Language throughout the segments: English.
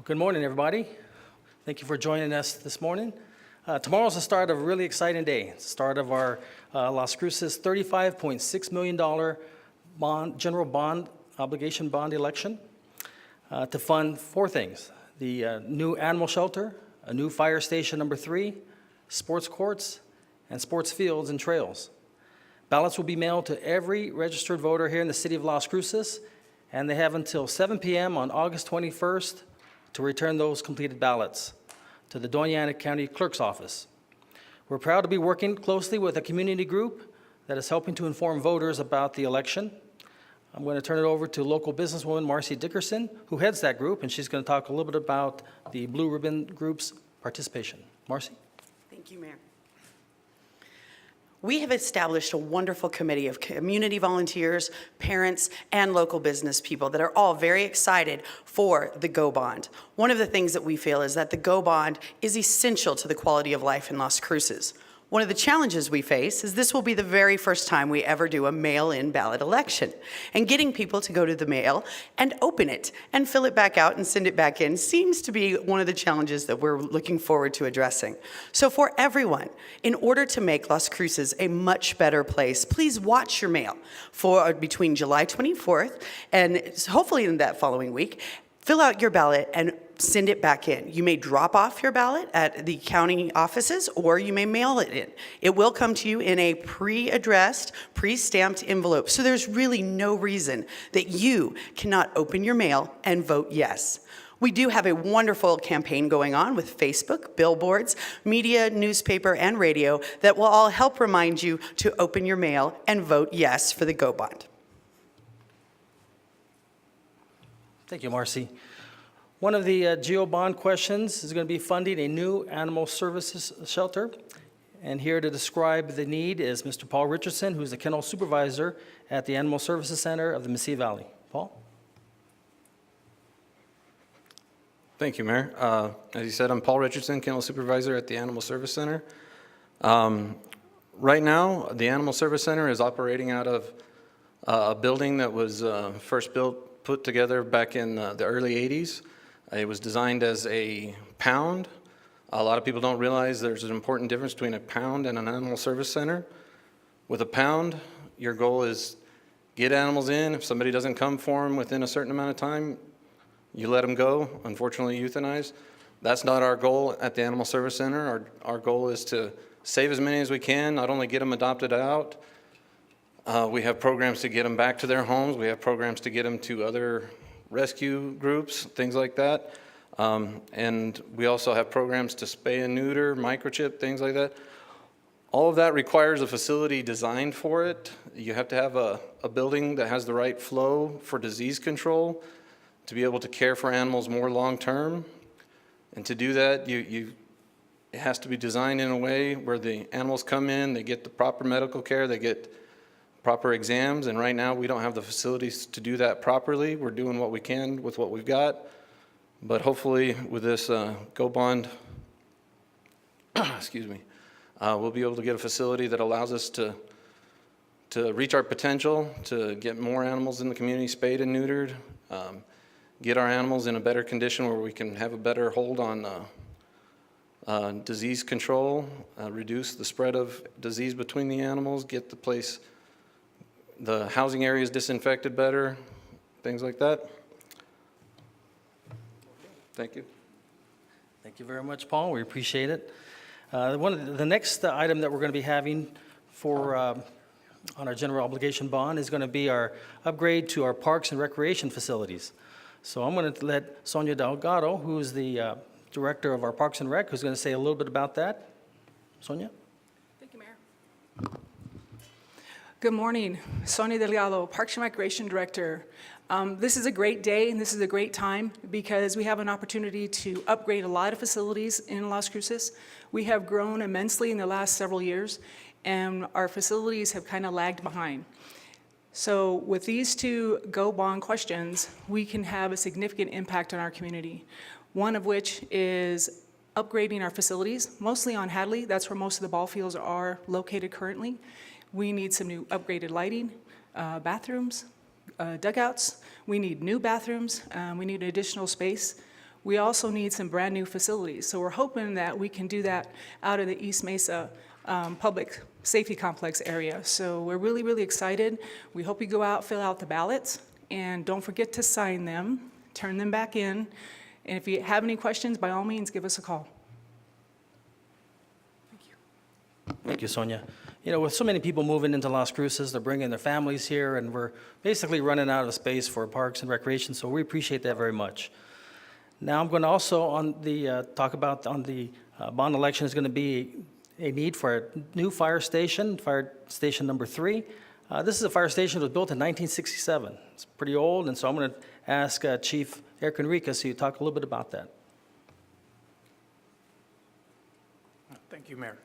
Well, good morning, everybody. Thank you for joining us this morning. Tomorrow's the start of a really exciting day. It's the start of our Las Cruces $35.6 million general bond obligation bond election to fund four things: the new animal shelter, a new fire station number 3, sports courts, and sports fields and trails. Ballots will be mailed to every registered voter here in the City of Las Cruces, and they have until 7 p.m. on August 21st to return those completed ballots to the Doña County Clerk's office. We're proud to be working closely with a community group that is helping to inform voters about the election. I'm going to turn it over to local businesswoman Marci Dickerson, who heads that group, and she's going to talk a little bit about the Blue Ribbon Group's participation. Marci? Thank you, Mayor. We have established a wonderful committee of community volunteers, parents, and local business people that are all very excited for the GO Bond. One of the things that we feel is that the GO Bond is essential to the quality of life in Las Cruces. One of the challenges we face is this will be the very first time we ever do a mail-in ballot election. And getting people to go to the mail and open it and fill it back out and send it back in seems to be one of the challenges that we're looking forward to addressing. So for everyone, in order to make Las Cruces a much better place, please watch your mail for between July 24th and hopefully in that following week. Fill out your ballot and send it back in. You may drop off your ballot at the county offices or you may mail it in. It will come to you in a pre-addressed, pre-stamped envelope. So there's really no reason that you cannot open your mail and vote yes. We do have a wonderful campaign going on with Facebook, billboards, media, newspaper, and radio that will all help remind you to open your mail and vote yes for the GO Bond. Thank you, Marci. One of the GO Bond questions is going to be funding a new animal services shelter. And here to describe the need is Mr. Paul Richardson, who's the kennel supervisor at the Animal Services Center of the Mesilla Valley. Paul? Thank you, Mayor. As you said, I'm Paul Richardson, kennel supervisor at the Animal Service Center. Right now, the Animal Service Center is operating out of a building that was first put together back in the early 80s. It was designed as a pound. A lot of people don't realize there's an important difference between a pound and an animal service center. With a pound, your goal is get animals in. If somebody doesn't come for them within a certain amount of time, you let them go, unfortunately euthanize. That's not our goal at the Animal Service Center. Our goal is to save as many as we can, not only get them adopted out. We have programs to get them back to their homes. We have programs to get them to other rescue groups, things like that. And we also have programs to spay and neuter, microchip, things like that. All of that requires a facility designed for it. You have to have a building that has the right flow for disease control to be able to care for animals more long-term. And to do that, it has to be designed in a way where the animals come in, they get the proper medical care, they get proper exams, and right now we don't have the facilities to do that properly. We're doing what we can with what we've got, but hopefully with this GO Bond, excuse me, we'll be able to get a facility that allows us to reach our potential, to get more animals in the community spayed and neutered, get our animals in a better condition where we can have a better hold on disease control, reduce the spread of disease between the animals, get the housing areas disinfected better, things like that. Thank you. Thank you very much, Paul. We appreciate it. The next item that we're going to be having for on our general obligation bond is going to be our upgrade to our parks and recreation facilities. So I'm going to let Sonya Delgado, who is the director of our Parks and Rec, who's going to say a little bit about that. Sonya? Thank you, Mayor. Good morning. Sonya Delgado, Parks and Recreation Director. This is a great day and this is a great time because we have an opportunity to upgrade a lot of facilities in Las Cruces. We have grown immensely in the last several years and our facilities have kind of lagged behind. So with these two GO Bond questions, we can have a significant impact on our community. One of which is upgrading our facilities, mostly on Hadley. That's where most of the ball fields are located currently. We need some new upgraded lighting, bathrooms, dugouts. We need new bathrooms. We need additional space. We also need some brand-new facilities. So we're hoping that we can do that out of the East Mesa Public Safety Complex area. So we're really, really excited. We hope you go out, fill out the ballots, and don't forget to sign them, turn them back in. And if you have any questions, by all means, give us a call. Thank you, Sonia. You know, with so many people moving into Las Cruces, they're bringing their families here, and we're basically running out of space for parks and recreation, so we appreciate that very much. Now I'm going to also talk about on the bond election is going to be a need for a new fire station number 3. This is a fire station that was built in 1967. It's pretty old, and so I'm going to ask Chief Eric Enriquez to talk a little bit about that. Thank you, Mayor.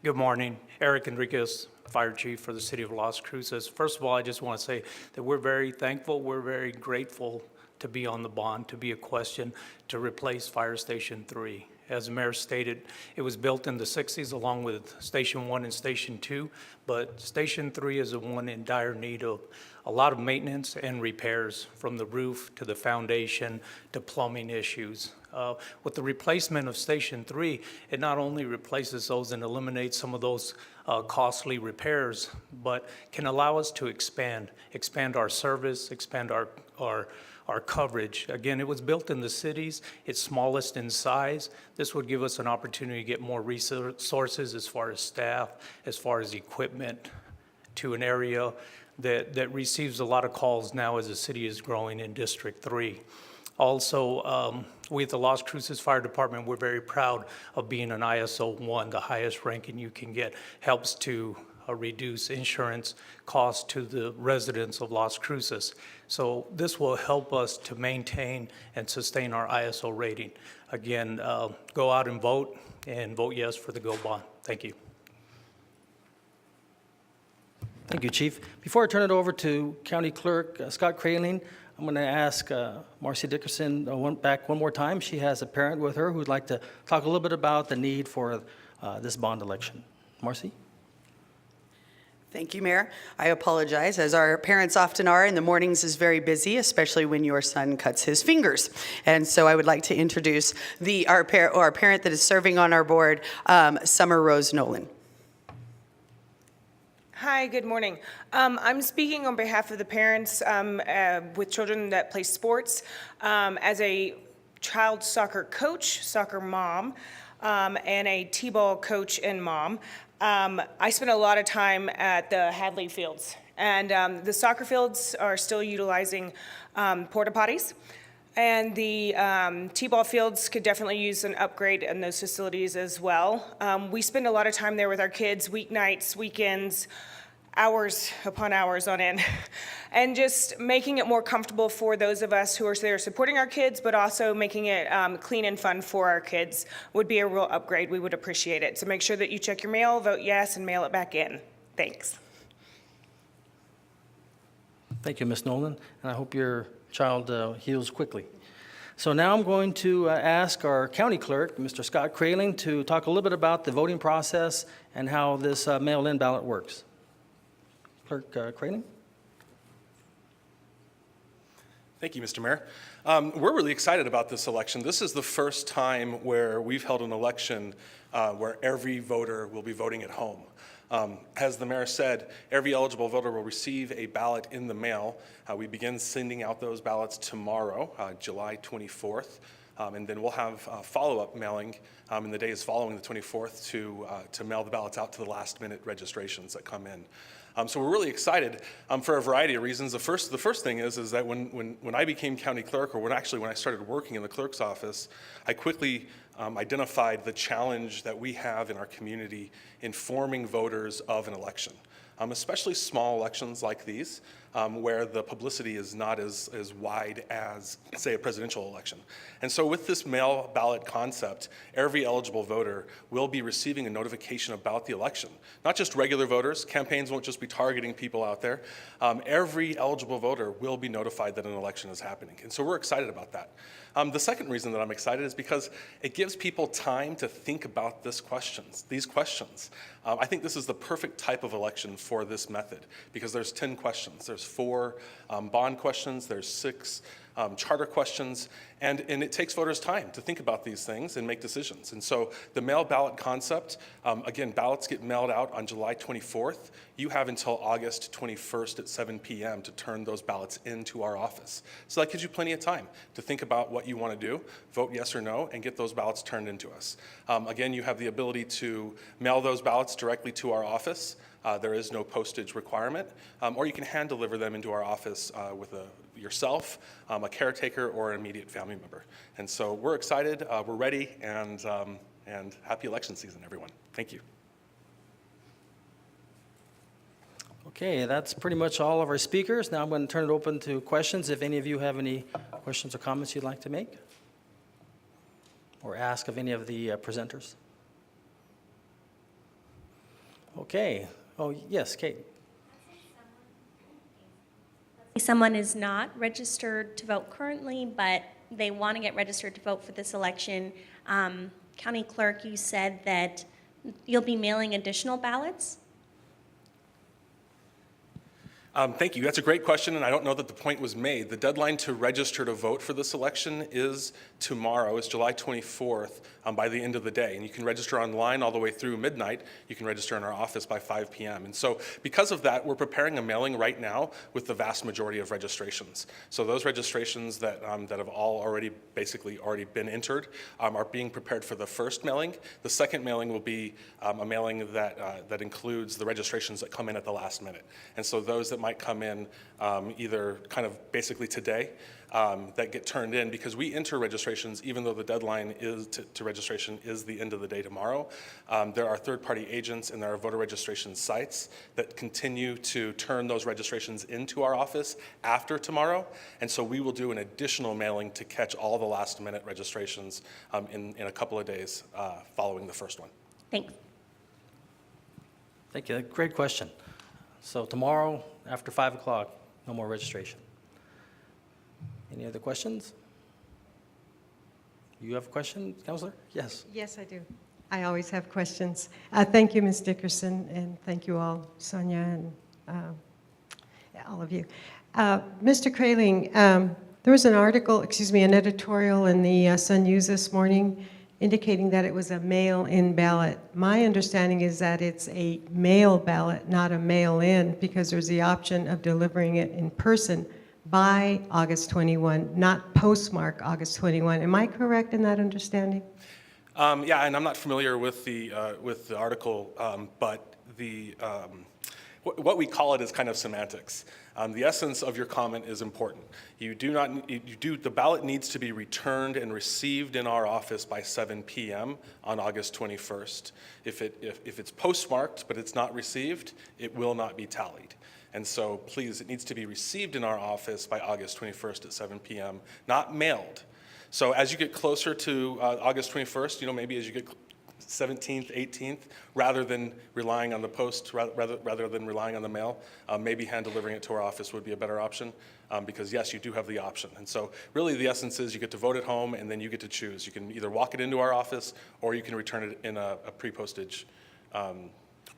Good morning. Eric Enriquez, Fire Chief for the City of Las Cruces. First of all, I just want to say that we're very thankful, we're very grateful to be on the bond, to be a question to replace Fire Station 3. As the Mayor stated, it was built in the 60s along with Station 1 and Station 2, but Station 3 is the one in dire need of a lot of maintenance and repairs, from the roof to the foundation to plumbing issues. With the replacement of Station 3, it not only replaces those and eliminates some of those costly repairs, but can allow us to expand our service, expand our coverage. Again, it was built in the cities. It's smallest in size. This would give us an opportunity to get more resources as far as staff, as far as equipment, to an area that receives a lot of calls now as the city is growing in District 3. Also, we at the Las Cruces Fire Department, we're very proud of being an ISO 1, the highest ranking you can get. Helps to reduce insurance costs to the residents of Las Cruces. So this will help us to maintain and sustain our ISO rating. Again, go out and vote yes for the Go Bond. Thank you. Thank you, Chief. Before I turn it over to County Clerk Scott Krahling, I'm going to ask Marci Dickerson back one more time. She has a parent with her who'd like to talk a little bit about the need for this bond election. Marci? Thank you, Mayor. I apologize, as our parents often are, in the mornings is very busy, especially when your son cuts his fingers. And so I would like to introduce our parent that is serving on our board, Sumer Rose Nolen. Hi, good morning. I'm speaking on behalf of the parents with children that play sports. As a child soccer coach, soccer mom, and a t-ball coach and mom, I spent a lot of time at the Hadley fields. And the soccer fields are still utilizing porta potties. And the t-ball fields could definitely use an upgrade in those facilities as well. We spend a lot of time there with our kids, weeknights, weekends, hours upon hours on end, and just making it more comfortable for those of us who are there supporting our kids, but also making it clean and fun for our kids would be a real upgrade. We would appreciate it. So make sure that you check your mail, vote yes, and mail it back in. Thanks. Thank you, Ms. Nolen, and I hope your child heals quickly. So now I'm going to ask our county clerk, Mr. Scott Krahling, to talk a little bit about the voting process and how this mail-in ballot works. Clerk Krahling? Thank you, Mr. Mayor. We're really excited about this election. This is the first time where we've held an election where every voter will be voting at home. As the mayor said, every eligible voter will receive a ballot in the mail. We begin sending out those ballots tomorrow, July 24th, and then we'll have follow-up mailing in the days following the 24th to mail the ballots out to the last-minute registrations that come in. So we're really excited for a variety of reasons. The first thing is that when I became county clerk, or when I started working in the clerk's office, I quickly identified the challenge that we have in our community informing voters of an election, especially small elections like these, where the publicity is not as wide as, say, a presidential election. And so with this mail ballot concept, every eligible voter will be receiving a notification about the election. Not just regular voters. Campaigns won't just be targeting people out there. Every eligible voter will be notified that an election is happening. And so we're excited about that. The second reason that I'm excited is because it gives people time to think about these questions. I think this is the perfect type of election for this method because there's 10 questions. There's 4 bond questions, there's 6 charter questions, and it takes voters time to think about these things and make decisions. And so the mail ballot concept, again, ballots get mailed out on July 24th. You have until August 21st at 7 p.m. to turn those ballots into our office. So that gives you plenty of time to think about what you want to do, vote yes or no, and get those ballots turned into us. Again, you have the ability to mail those ballots directly to our office. There is no postage requirement, or you can hand deliver them into our office with yourself, a caretaker, or an immediate family member. And so we're excited, we're ready, and happy election season, everyone. Thank you. Okay, that's pretty much all of our speakers. Now I'm going to turn it open to questions. If any of you have any questions or comments you'd like to make or ask of any of the presenters. Okay. Oh, yes, Kate. Someone is not registered to vote currently, but they want to get registered to vote for this election. County Clerk, you said that you'll be mailing additional ballots? Thank you. That's a great question, and I don't know that the point was made. The deadline to register to vote for this election is tomorrow. It's July 24th by the end of the day. And you can register online all the way through midnight. You can register in our office by 5 p.m. And so because of that, we're preparing a mailing right now with the vast majority of registrations. So those registrations that have all basically already been entered are being prepared for the first mailing. The second mailing will be a mailing that includes the registrations that come in at the last minute. And so those that might come in either kind of basically today that get turned in, because we enter registrations even though the deadline is to registration is the end of the day tomorrow. There are third-party agents and there are voter registration sites that continue to turn those registrations into our office after tomorrow, and so we will do an additional mailing to catch all the last-minute registrations in a couple of days following the first one. Thanks. Thank you. Great question. So tomorrow, after 5 o'clock, no more registration. Any other questions? You have a question, Councilor? Yes. Yes, I do. I always have questions. Thank you, Ms. Dickerson, and thank you all, Sonya, and all of you. Mr. Krahling, there was an article, an editorial in the Sun News this morning indicating that it was a mail-in ballot. My understanding is that it's a mail ballot, not a mail-in, because there's the option of delivering it in person by August 21, not postmark August 21. Am I correct in that understanding? Yeah, and I'm not familiar with the article, but what we call it is kind of semantics. The essence of your comment is important. The ballot needs to be returned and received in our office by 7 p.m. on August 21st. If it's postmarked but it's not received, it will not be tallied. And so please, it needs to be received in our office by August 21st at 7 p.m., not mailed. So as you get closer to August 21st, maybe as you get 17th, 18th, rather than relying on the post, rather than relying on the mail, maybe hand delivering it to our office would be a better option, because yes, you do have the option. And so really the essence is you get to vote at home and then you get to choose. You can either walk it into our office or you can return it in a pre-postage,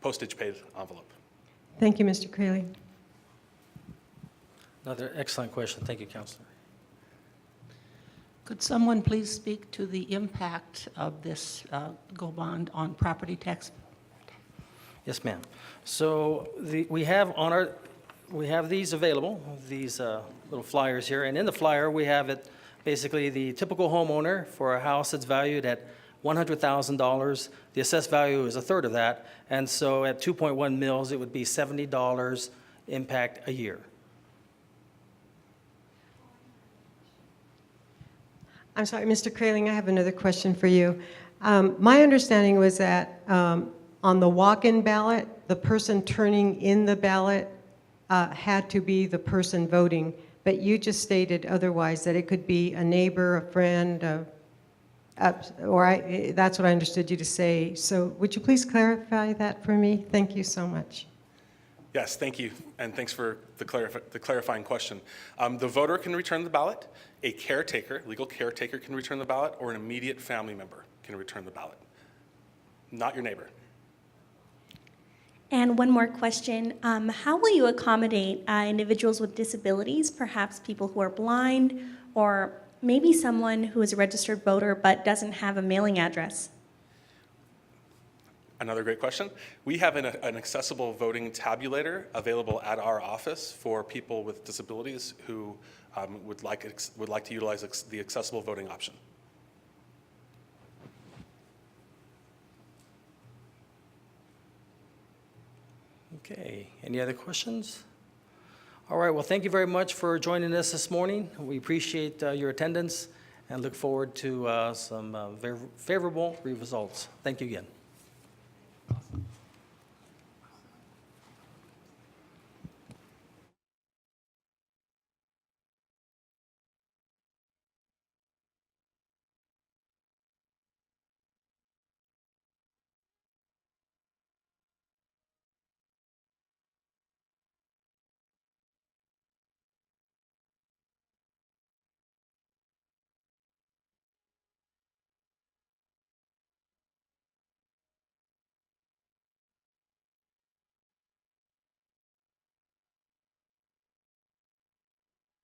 postage-paid envelope. Thank you, Mr. Krahling. Another excellent question. Thank you, Councilor. Could someone please speak to the impact of this GO bond on property tax? Yes, ma'am. So we have these available, these little flyers here, and in the flyer we have it basically the typical homeowner for a house that's valued at $100,000. The assessed value is a third of that, and so at 2.1 mils, it would be $70 impact a year. I'm sorry, Mr. Krahling, I have another question for you. My understanding was that on the walk-in ballot, the person turning in the ballot had to be the person voting, but you just stated otherwise, that it could be a neighbor, a friend, that's what I understood you to say. So would you please clarify that for me? Thank you so much. Yes, thank you, and thanks for the clarifying question. The voter can return the ballot, a caretaker, legal caretaker can return the ballot, or an immediate family member can return the ballot, not your neighbor. And one more question. How will you accommodate individuals with disabilities, perhaps people who are blind or maybe someone who is a registered voter but doesn't have a mailing address? Another great question. We have an accessible voting tabulator available at our office for people with disabilities who would like to utilize the accessible voting option. Okay, any other questions? All right, well, thank you very much for joining us this morning. We appreciate your attendance and look forward to some very favorable results. Thank you again.